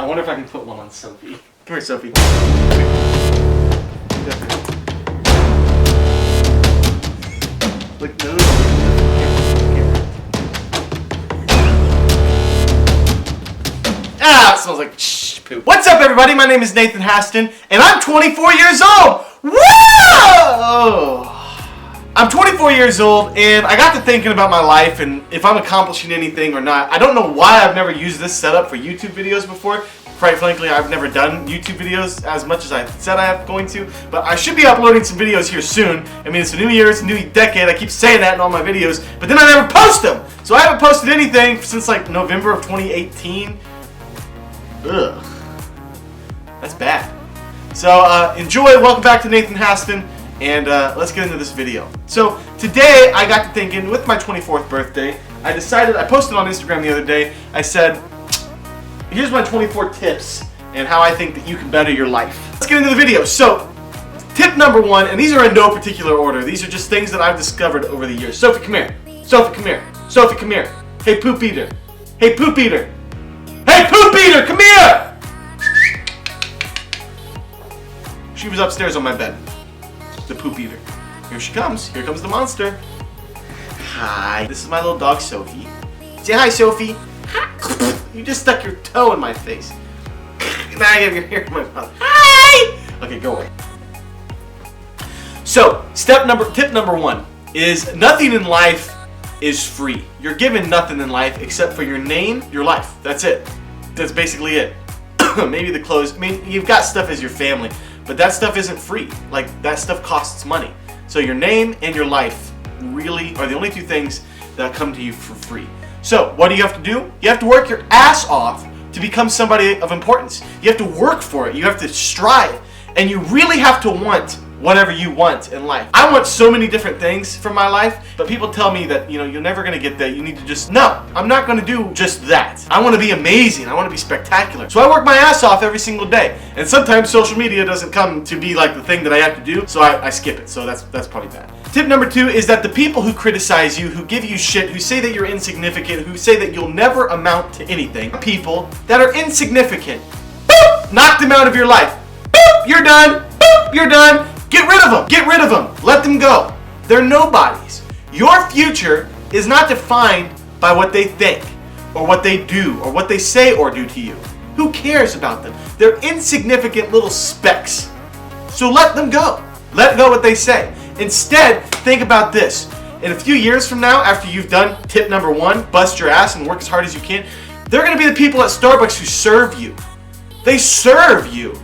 wonder if I can put one on Sophie. Come here, Sophie. Look, no. Ah, it smells like poop. What's up, everybody? My name is Nathan Haston, and I'm 24 years old. Whoa! I'm 24 years old, and I got to thinking about my life and if I'm accomplishing anything or not. I don't know why I've never used this setup for YouTube videos before. Quite frankly, I've never done YouTube videos as much as I said I am going to, but I should be uploading some videos here soon. I mean, it's a new year, it's a new decade. I keep saying that in all my videos, but then I never post them. So I haven't posted anything since like November of 2018. Ugh. That's bad. So enjoy, welcome back to Nathan Haston, and let's get into this video. So today I got to thinking, with my 24th birthday, I posted on Instagram the other day, I said, here's my 24 tips and how I think that you can better your life. Let's get into the video. So tip number 1, and these are in no particular order, these are just things that I've discovered over the years. Sophie, come here. Sophie, come here. Sophie, come here. Hey, poop eater. Hey, poop eater. Hey, poop eater, come here! She was upstairs on my bed. The poop eater. Here she comes. Here comes the monster. Hi. This is my little dog, Sophie. Say hi, Sophie. You just stuck your toe in my face. Now I have your hair in my mouth. Hi! Okay, go away. So, tip number 1 is nothing in life is free. You're given nothing in life except for your name, your life. That's it. That's basically it. Maybe the clothes. I mean, you've got stuff as your family, but that stuff isn't free. Like, that stuff costs money. So your name and your life really are the only two things that come to you for free. So what do you have to do? You have to work your ass off to become somebody of importance. You have to work for it. You have to strive. And you really have to want whatever you want in life. I want so many different things from my life, but people tell me that, you're never going to get that. You need to just, no, I'm not going to do just that. I want to be amazing. I want to be spectacular. So I work my ass off every single day. And sometimes social media doesn't come to be like the thing that I have to do, so I skip it. So that's probably bad. Tip number 2 is that the people who criticize you, who give you shit, who say that you're insignificant, who say that you'll never amount to anything, people that are insignificant. Boop! Knock them out of your life. Boop! You're done. Boop! You're done. Get rid of them. Get rid of them. Let them go. They're nobodies. Your future is not defined by what they think or what they do or what they say or do to you. Who cares about them? They're insignificant little specks. So let them go. Let go what they say. Instead, think about this. In a few years from now, after you've done tip number 1, bust your ass and work as hard as you can, they're going to be the people at Starbucks who serve you. They serve you.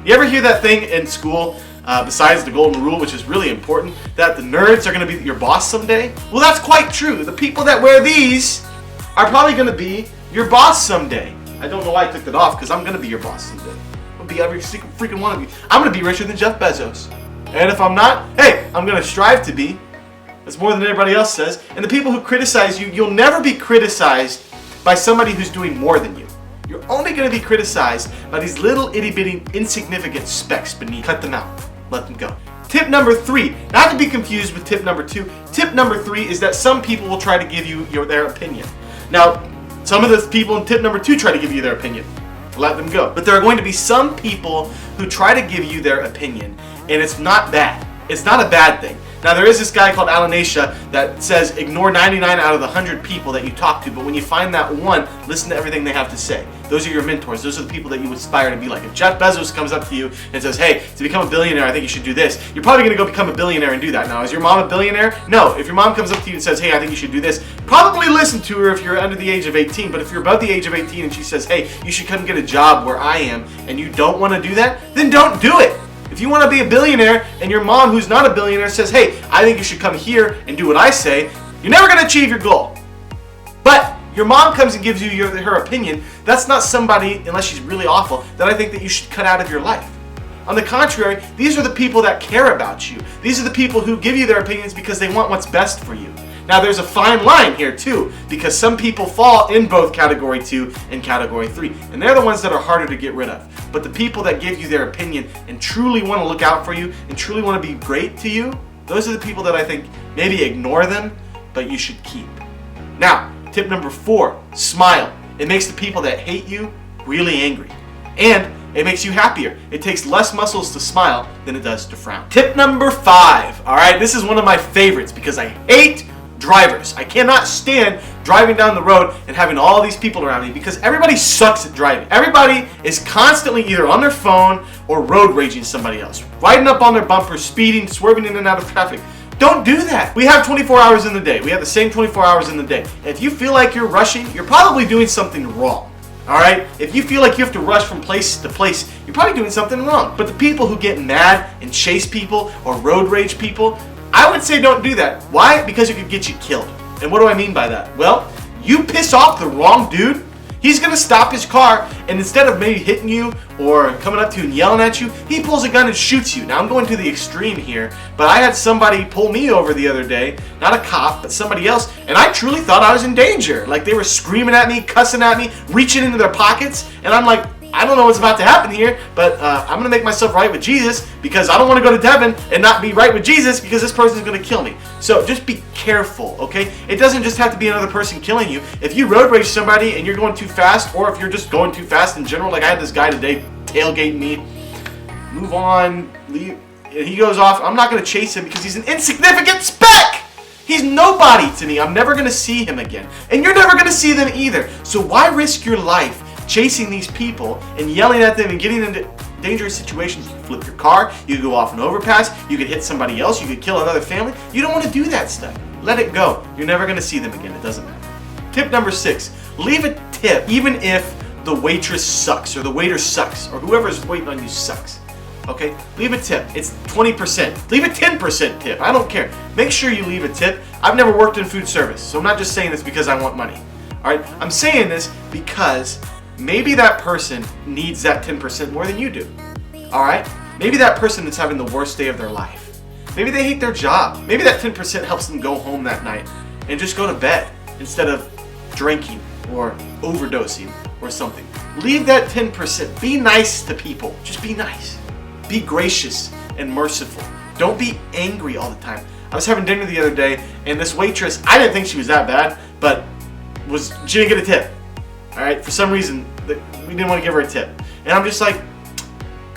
You ever hear that thing in school? Besides the golden rule, which is really important, that the nerds are going to be your boss someday? Well, that's quite true. The people that wear these are probably going to be your boss someday. I don't know why I took that off, because I'm going to be your boss someday. I'll be every single freaking one of you. I'm going to be richer than Jeff Bezos. And if I'm not, hey, I'm going to strive to be. That's more than everybody else says. And the people who criticize you, you'll never be criticized by somebody who's doing more than you. You're only going to be criticized by these little itty-bitty insignificant specks beneath. Cut them out. Let them go. Tip number 3, not to be confused with tip number 2. Tip number 3 is that some people will try to give you their opinion. Now, some of the people in tip number 2 try to give you their opinion. Let them go. But there are going to be some people who try to give you their opinion, and it's not bad. It's not a bad thing. Now, there is this guy called Alanisha that says ignore 99 out of the 100 people that you talk to, but when you find that one, listen to everything they have to say. Those are your mentors. Those are the people that you aspire to be like. If Jeff Bezos comes up to you and says, hey, to become a billionaire, I think you should do this, you're probably going to go become a billionaire and do that. Now, is your mom a billionaire? No. If your mom comes up to you and says, hey, I think you should do this, probably listen to her if you're under the age of 18. But if you're above the age of 18 and she says, hey, you should come get a job where I am, and you don't want to do that, then don't do it. If you want to be a billionaire and your mom, who's not a billionaire, says, hey, I think you should come here and do what I say, you're never going to achieve your goal. But your mom comes and gives you her opinion, that's not somebody, unless she's really awful, that I think that you should cut out of your life. On the contrary, these are the people that care about you. These are the people who give you their opinions because they want what's best for you. Now, there's a fine line here, too, because some people fall in both Category 2 and Category 3, and they're the ones that are harder to get rid of. But the people that give you their opinion and truly want to look out for you and truly want to be great to you, those are the people that I think maybe ignore them, but you should keep. Now, tip number 4, smile. It makes the people that hate you really angry. And it makes you happier. It takes less muscles to smile than it does to frown. Tip number 5. All right, this is one of my favorites because I hate drivers. I cannot stand driving down the road and having all these people around me because everybody sucks at driving. Everybody is constantly either on their phone or road raging somebody else, riding up on their bumper, speeding, swerving in and out of traffic. Don't do that. We have 24 hours in the day. We have the same 24 hours in the day. And if you feel like you're rushing, you're probably doing something wrong. All right? If you feel like you have to rush from place to place, you're probably doing something wrong. But the people who get mad and chase people or road rage people, I would say don't do that. Why? Because it could get you killed. And what do I mean by that? Well, you piss off the wrong dude, he's going to stop his car, and instead of maybe hitting you or coming up to you and yelling at you, he pulls a gun and shoots you. Now, I'm going to the extreme here, but I had somebody pull me over the other day, not a cop, but somebody else, and I truly thought I was in danger. Like, they were screaming at me, cussing at me, reaching into their pockets, and I'm like, I don't know what's about to happen here, but I'm going to make myself right with Jesus because I don't want to go to heaven and not be right with Jesus because this person's going to kill me. So just be careful, okay? It doesn't just have to be another person killing you. If you road rage somebody and you're going too fast, or if you're just going too fast in general, like I had this guy today tailgate me, move on, leave, and he goes off. I'm not going to chase him because he's an insignificant speck. He's nobody to me. I'm never going to see him again. And you're never going to see them either. So why risk your life chasing these people and yelling at them and getting into dangerous situations? You can flip your car, you could go off an overpass, you could hit somebody else, you could kill another family. You don't want to do that stuff. Let it go. You're never going to see them again. It doesn't matter. Tip number 6, leave a tip even if the waitress sucks or the waiter sucks or whoever's waiting on you sucks. Okay? Leave a tip. It's 20%. Leave a 10% tip. I don't care. Make sure you leave a tip. I've never worked in food service, so I'm not just saying this because I want money. All right? I'm saying this because maybe that person needs that 10% more than you do. All right? Maybe that person is having the worst day of their life. Maybe they hate their job. Maybe that 10% helps them go home that night and just go to bed instead of drinking or overdosing or something. Leave that 10%. Be nice to people. Just be nice. Be gracious and merciful. Don't be angry all the time. I was having dinner the other day and this waitress, I didn't think she was that bad, but she didn't get a tip. All right, for some reason, we didn't want to give her a tip. And I'm just like,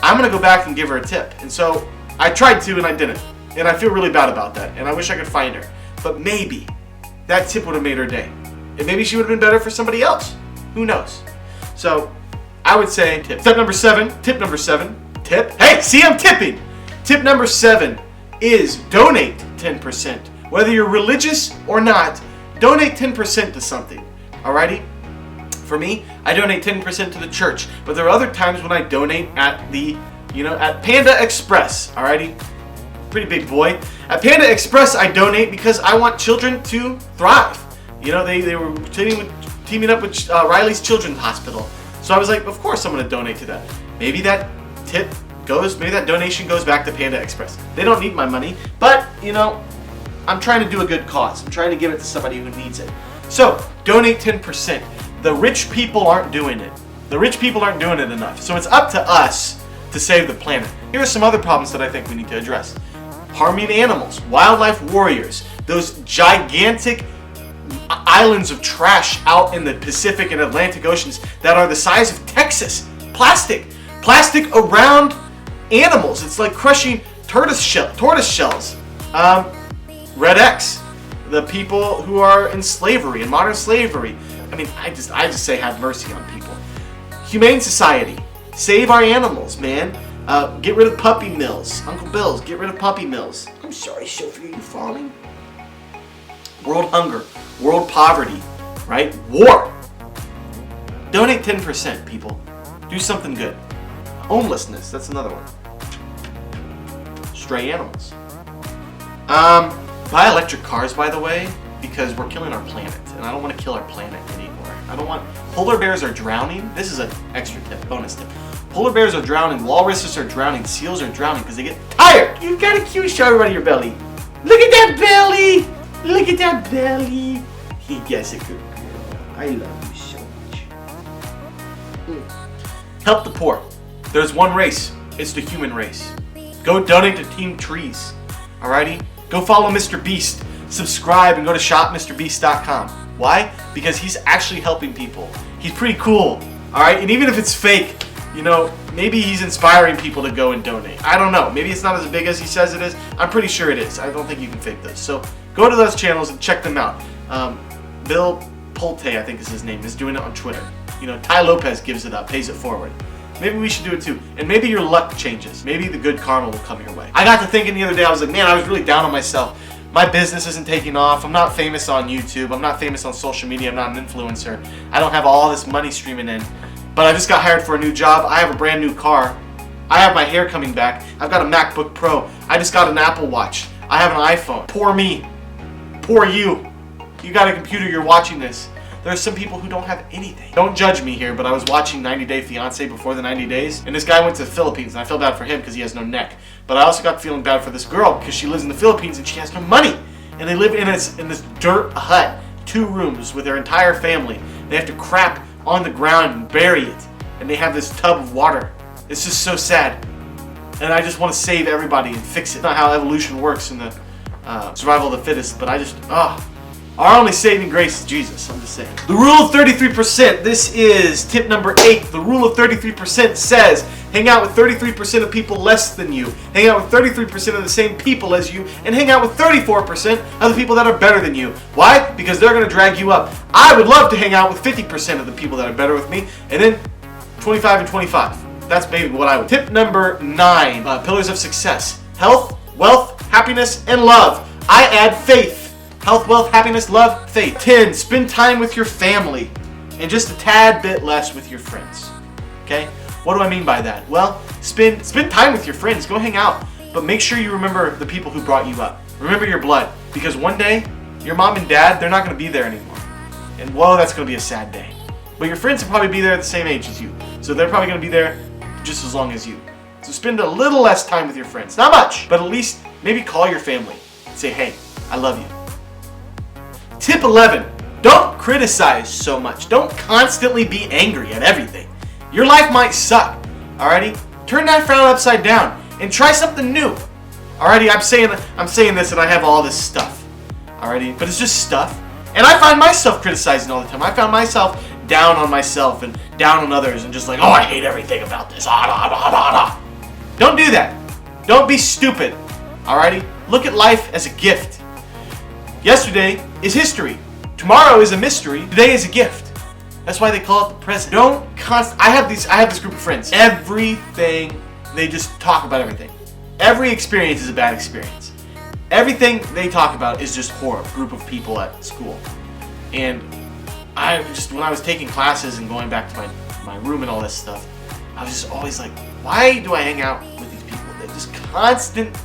I'm going to go back and give her a tip. And so I tried to and I didn't. And I feel really bad about that. And I wish I could find her. But maybe that tip would have made her day. And maybe she would have been better for somebody else. Who knows? So I would say tip number 7. Hey, see, I'm tipping. Tip number 7 is donate 10%. Whether you're religious or not, donate 10% to something. Alrighty? For me, I donate 10% to the church, but there are other times when I donate at at Panda Express, alrighty? Pretty big boy. At Panda Express, I donate because I want children to thrive. They were teaming up with Riley's Children's Hospital. So I was like, of course I'm going to donate to that. Maybe that donation goes back to Panda Express. They don't need my money, but, I'm trying to do a good cause. I'm trying to give it to somebody who needs it. So, donate 10%. The rich people aren't doing it. The rich people aren't doing it enough. So it's up to us to save the planet. Here are some other problems that I think we need to address. Harming animals, wildlife warriors, those gigantic islands of trash out in the Pacific and Atlantic Oceans that are the size of Texas. Plastic around animals. It's like crushing tortoise shells. Red X, the people who are in slavery, in modern slavery. I mean, I just say have mercy on people. Humane Society, save our animals, man. Get rid of puppy mills. Uncle Bill's, get rid of puppy mills. I'm sorry, Sophie, are you falling? World hunger, world poverty, right? War. Donate 10%, people. Do something good. Homelessness, that's another one. Stray animals. Buy electric cars, by the way, because we're killing our planet, and I don't want to kill our planet anymore. Polar bears are drowning. This is an extra tip, bonus tip. Polar bears are drowning, walruses are drowning, seals are drowning because they get tired. You've got a cute show everybody your belly. Look at that belly! Look at that belly! He gets a good girl. I love you so much. Help the poor. There's one race. It's the human race. Go donate to Team Trees. Alrighty? Go follow Mr. Beast. Subscribe and go to shopmrbeast.com. Why? Because he's actually helping people. He's pretty cool. Alright? And even if it's fake, maybe he's inspiring people to go and donate. I don't know. Maybe it's not as big as he says it is. I'm pretty sure it is. I don't think you can fake this. So go to those channels and check them out. Bill Pulte, I think is his name, is doing it on Twitter. Ty Lopez gives it up, pays it forward. Maybe we should do it too. And maybe your luck changes. Maybe the good karma will come your way. I got to thinking the other day, I was like, man, I was really down on myself. My business isn't taking off. I'm not famous on YouTube. I'm not famous on social media. I'm not an influencer. I don't have all this money streaming in. But I just got hired for a new job. I have a brand new car. I have my hair coming back. I've got a MacBook Pro. I just got an Apple Watch. I have an iPhone. Poor me. Poor you. You got a computer, you're watching this. There are some people who don't have anything. Don't judge me here, but I was watching 90 Day Fiancé before the 90 days, and this guy went to the Philippines, and I felt bad for him because he has no neck. But I also got feeling bad for this girl because she lives in the Philippines and she has no money. And they live in this dirt hut, 2 rooms with their entire family. They have to crap on the ground and bury it. And they have this tub of water. It's just so sad. And I just want to save everybody and fix it. It's not how evolution works in the survival of the fittest, but our only saving grace is Jesus, I'm just saying. The rule of 33%, this is tip number 8. The rule of 33% says, hang out with 33% of people less than you. Hang out with 33% of the same people as you. And hang out with 34% of the people that are better than you. Why? Because they're going to drag you up. I would love to hang out with 50% of the people that are better with me. And then 25 and 25. That's maybe what I would. Tip number 9, pillars of success. Health, wealth, happiness, and love. I add faith. Health, wealth, happiness, love, faith. 10, spend time with your family and just a tad bit less with your friends. Okay? What do I mean by that? Well, spend time with your friends. Go hang out. But make sure you remember the people who brought you up. Remember your blood. Because one day, your mom and dad, they're not going to be there anymore. And whoa, that's going to be a sad day. But your friends will probably be there at the same age as you. So they're probably going to be there just as long as you. So spend a little less time with your friends. Not much, but at least maybe call your family. Say, hey, I love you. Tip 11, don't criticize so much. Don't constantly be angry at everything. Your life might suck, alrighty? Turn that frown upside down and try something new. Alrighty, I'm saying this and I have all this stuff. Alrighty, but it's just stuff. And I find myself criticizing all the time. I found myself down on myself and down on others and just like, oh, I hate everything about this. Don't do that. Don't be stupid. Alrighty? Look at life as a gift. Yesterday is history. Tomorrow is a mystery. Today is a gift. That's why they call it the present. I have this group of friends. Everything, they just talk about everything. Every experience is a bad experience. Everything they talk about is just horrible. Group of people at school. And when I was taking classes and going back to my room and all this stuff, I was just always like, why do I hang out with these people? They're just constant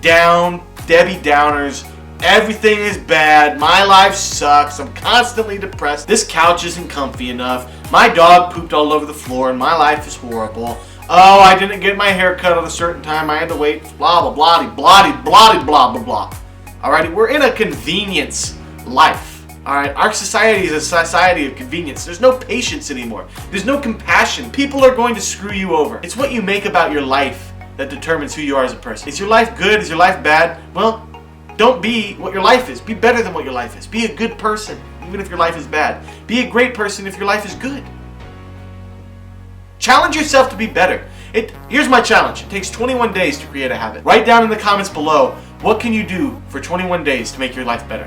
Debbie Downers. Everything is bad. My life sucks. I'm constantly depressed. This couch isn't comfy enough. My dog pooped all over the floor and my life is horrible. Oh, I didn't get my hair cut at a certain time. I had to wait. Blah, blah, blah, blah, blah, blah, blah, blah. Alrighty, we're in a convenience life. Alright, our society is a society of convenience. There's no patience anymore. There's no compassion. People are going to screw you over. It's what you make about your life that determines who you are as a person. Is your life good? Is your life bad? Well, don't be what your life is. Be better than what your life is. Be a good person, even if your life is bad. Be a great person if your life is good. Challenge yourself to be better. Here's my challenge. It takes 21 days to create a habit. Write down in the comments below, what can you do for 21 days to make your life better?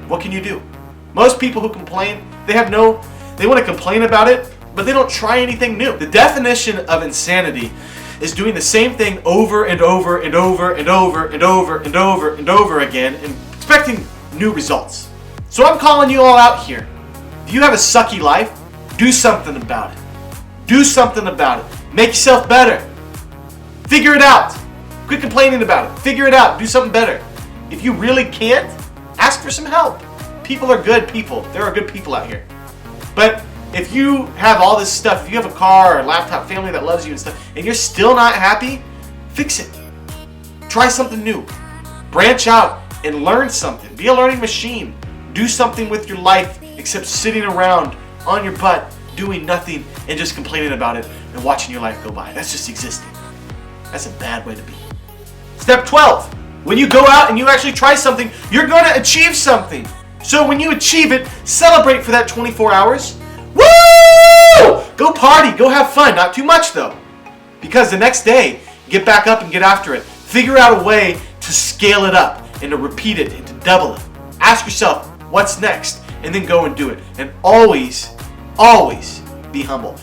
What can you do? Most people who complain, they want to complain about it, but they don't try anything new. The definition of insanity is doing the same thing over and over and over and over and over and over and over again and expecting new results. So I'm calling you all out here. If you have a sucky life, do something about it. Do something about it. Make yourself better. Figure it out. Quit complaining about it. Figure it out. Do something better. If you really can't, ask for some help. People are good people. There are good people out here. But if you have all this stuff, if you have a car or a laptop, family that loves you and stuff, and you're still not happy, fix it. Try something new. Branch out and learn something. Be a learning machine. Do something with your life except sitting around on your butt, doing nothing, and just complaining about it and watching your life go by. That's just existing. That's a bad way to be. Step 12. When you go out and you actually try something, you're going to achieve something. So when you achieve it, celebrate for that 24 hours. Woo! Go party, go have fun. Not too much though. Because the next day, get back up and get after it. Figure out a way to scale it up and to repeat it and to double it. Ask yourself, what's next? And then go and do it. And always, always be humble.